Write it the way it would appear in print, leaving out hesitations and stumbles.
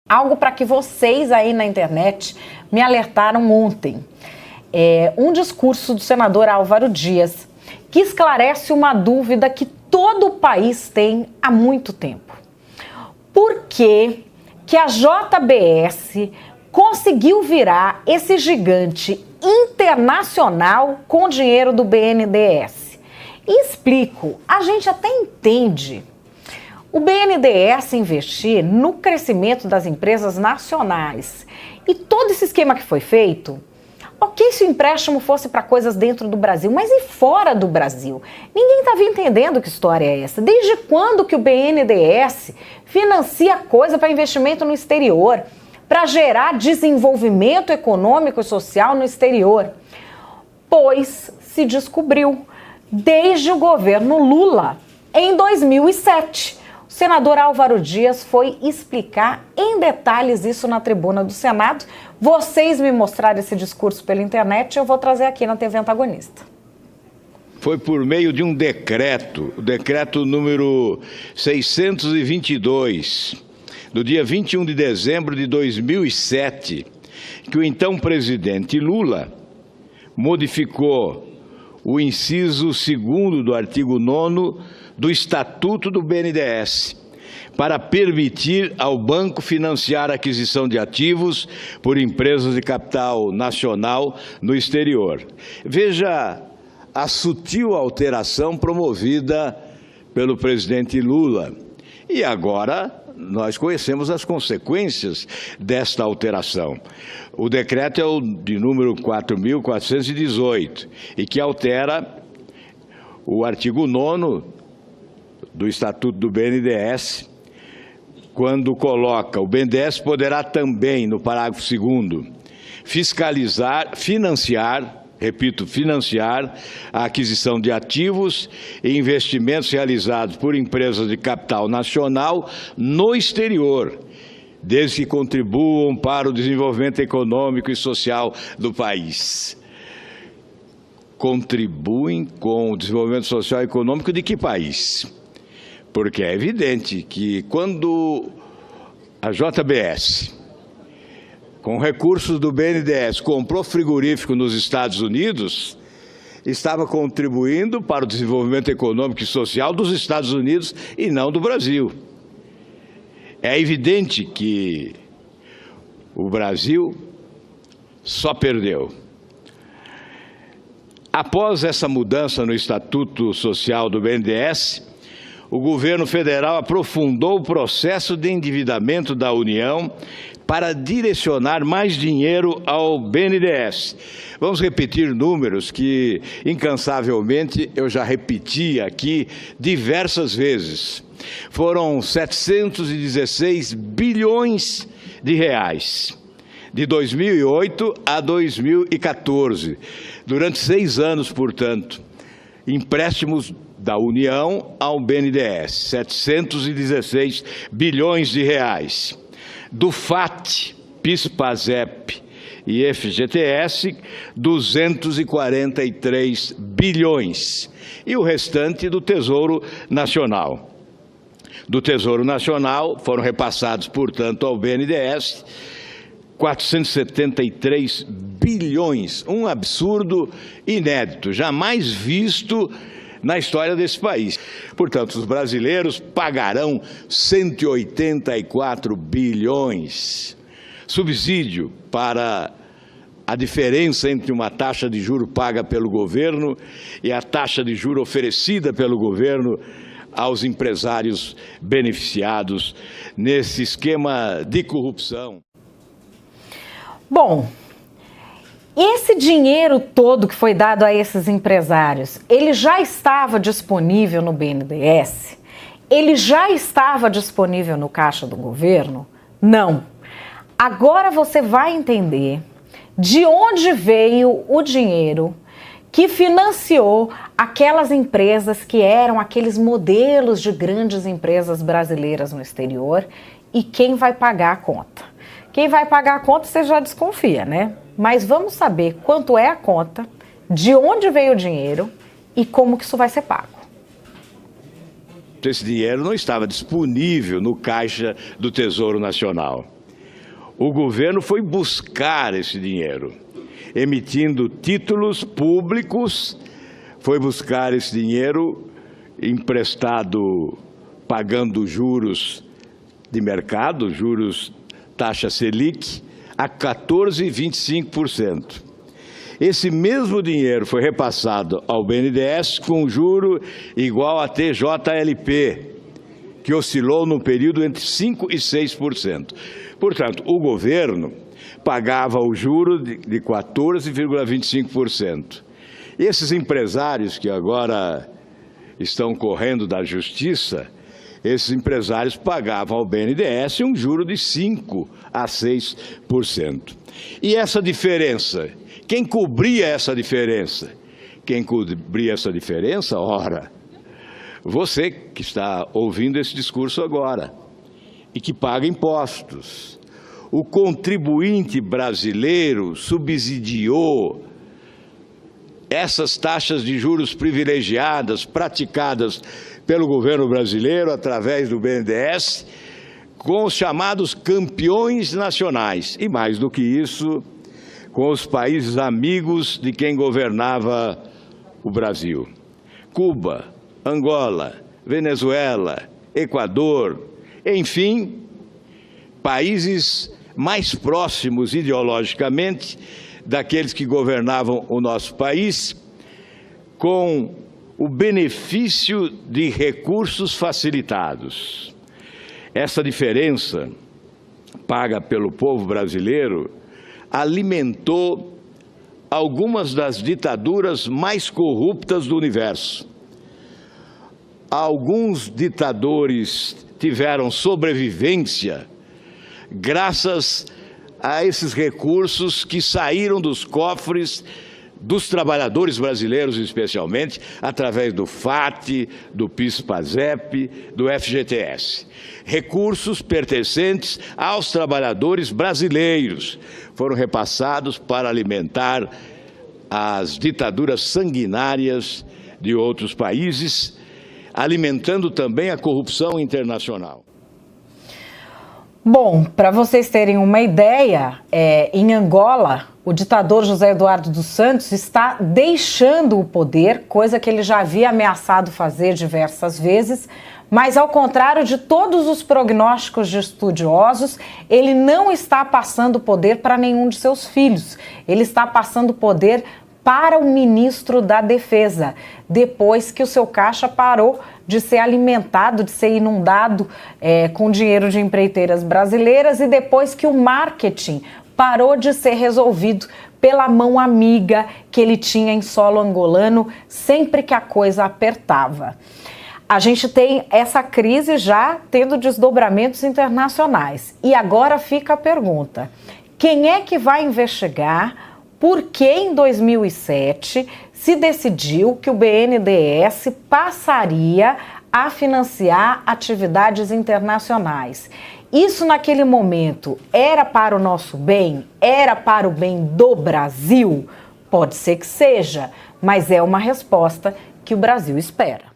Algo para que vocês aí na internet me alertaram ontem. Um discurso do senador Álvaro Dias, que esclarece uma dúvida que todo o país tem há muito tempo. Por que a JBS conseguiu virar esse gigante internacional com dinheiro do BNDES? E explico, a gente até entende o BNDES investir no crescimento das empresas nacionais e todo esse esquema que foi feito, ok se o empréstimo fosse para coisas dentro do Brasil, mas e fora do Brasil? Ninguém estava entendendo que história é essa. Desde quando que o BNDES financia coisa para investimento no exterior, para gerar desenvolvimento econômico e social no exterior? Pois se descobriu desde o governo Lula, em 2007. O senador Álvaro Dias foi explicar em detalhes isso na tribuna do Senado. Vocês me mostraram esse discurso pela internet, eu vou trazer aqui na TV Antagonista. Foi por meio de um decreto, o decreto número 622, do dia 21 de dezembro de 2007, que o então presidente Lula modificou o inciso 2º do artigo 9º do Estatuto do BNDES, para permitir ao banco financiar a aquisição de ativos por empresas de capital nacional no exterior. Veja a sutil alteração promovida pelo presidente Lula. E agora nós conhecemos as consequências desta alteração. O decreto é o de número 4.418 e que altera o artigo 9º do Estatuto do BNDES, quando coloca: o BNDES poderá também, no parágrafo 2º, financiar a aquisição de ativos e investimentos realizados por empresas de capital nacional no exterior, desde que contribuam para o desenvolvimento econômico e social do país. Contribuem com o desenvolvimento social e econômico de que país? Porque é evidente que quando a JBS, com recursos do BNDES, comprou frigorífico nos Estados Unidos, estava contribuindo para o desenvolvimento econômico e social dos Estados Unidos e não do Brasil. É evidente que o Brasil só perdeu. Após essa mudança no Estatuto Social do BNDES, o governo federal aprofundou o processo de endividamento da União para direcionar mais dinheiro ao BNDES. Vamos repetir números que, incansavelmente, eu já repeti aqui diversas vezes. Foram 716 bilhões de reais, de 2008 a 2014, durante 6 anos, portanto, empréstimos da União ao BNDES, 716 bilhões de reais. Do FAT, PIS, PASEP e FGTS, 243 bilhões. E o restante do Tesouro Nacional. Do Tesouro Nacional foram repassados, portanto, ao BNDES, 473 bilhões, um absurdo inédito, jamais visto na história desse país. Portanto, os brasileiros pagarão 184 bilhões. Subsídio para a diferença entre uma taxa de juro paga pelo governo e a taxa de juro oferecida pelo governo aos empresários beneficiados nesse esquema de corrupção. Bom, esse dinheiro todo que foi dado a esses empresários, ele já estava disponível no BNDES? Ele já estava disponível no caixa do governo? Não. Agora você vai entender de onde veio o dinheiro que financiou aquelas empresas que eram aqueles modelos de grandes empresas brasileiras no exterior e quem vai pagar a conta. Quem vai pagar a conta você já desconfia, né? Mas vamos saber quanto é a conta, de onde veio o dinheiro e como que isso vai ser pago. Esse dinheiro não estava disponível no caixa do Tesouro Nacional. o governo foi buscar esse dinheiro, emitindo títulos públicos, foi buscar esse dinheiro emprestado, pagando juros de mercado, juros taxa Selic, a 14,25%. Esse mesmo dinheiro foi repassado ao BNDES com juro igual a TJLP, que oscilou no período entre 5% e 6%. Portanto, o governo pagava o juro de 14,25%. E esses empresários que agora estão correndo da justiça, esses empresários pagavam ao BNDES um juro de 5% a 6%. E essa diferença, quem cobria essa diferença? Quem cobria essa diferença? Ora, você que está ouvindo esse discurso agora e que paga impostos. O contribuinte brasileiro subsidiou essas taxas de juros privilegiadas praticadas pelo governo brasileiro através do BNDES com os chamados campeões nacionais e, mais do que isso, com os países amigos de quem governava o Brasil. Cuba, Angola, Venezuela, Equador, enfim, países mais próximos ideologicamente daqueles que governavam o nosso país, com o benefício de recursos facilitados. Essa diferença paga pelo povo brasileiro alimentou algumas das ditaduras mais corruptas do universo. Alguns ditadores tiveram sobrevivência graças a esses recursos que saíram dos cofres dos trabalhadores brasileiros, especialmente, através do FAT, do PIS/PASEP, do FGTS. Recursos pertencentes aos trabalhadores brasileiros foram repassados para alimentar as ditaduras sanguinárias de outros países, alimentando também a corrupção internacional. Bom, para vocês terem uma ideia, em Angola, o ditador José Eduardo dos Santos está deixando o poder, coisa que ele já havia ameaçado fazer diversas vezes, mas ao contrário de todos os prognósticos de estudiosos, ele não está passando o poder para nenhum de seus filhos. Ele está passando o poder para o ministro da Defesa, depois que o seu caixa parou de ser alimentado, de ser inundado com dinheiro de empreiteiras brasileiras e depois que o marketing parou de ser resolvido pela mão amiga que ele tinha em solo angolano sempre que a coisa apertava. A gente tem essa crise já tendo desdobramentos internacionais. E agora fica a pergunta: quem é que vai investigar por que em 2007 se decidiu que o BNDES passaria a financiar atividades internacionais? Isso naquele momento era para o nosso bem? Era para o bem do Brasil? Pode ser que seja, mas é uma resposta que o Brasil espera.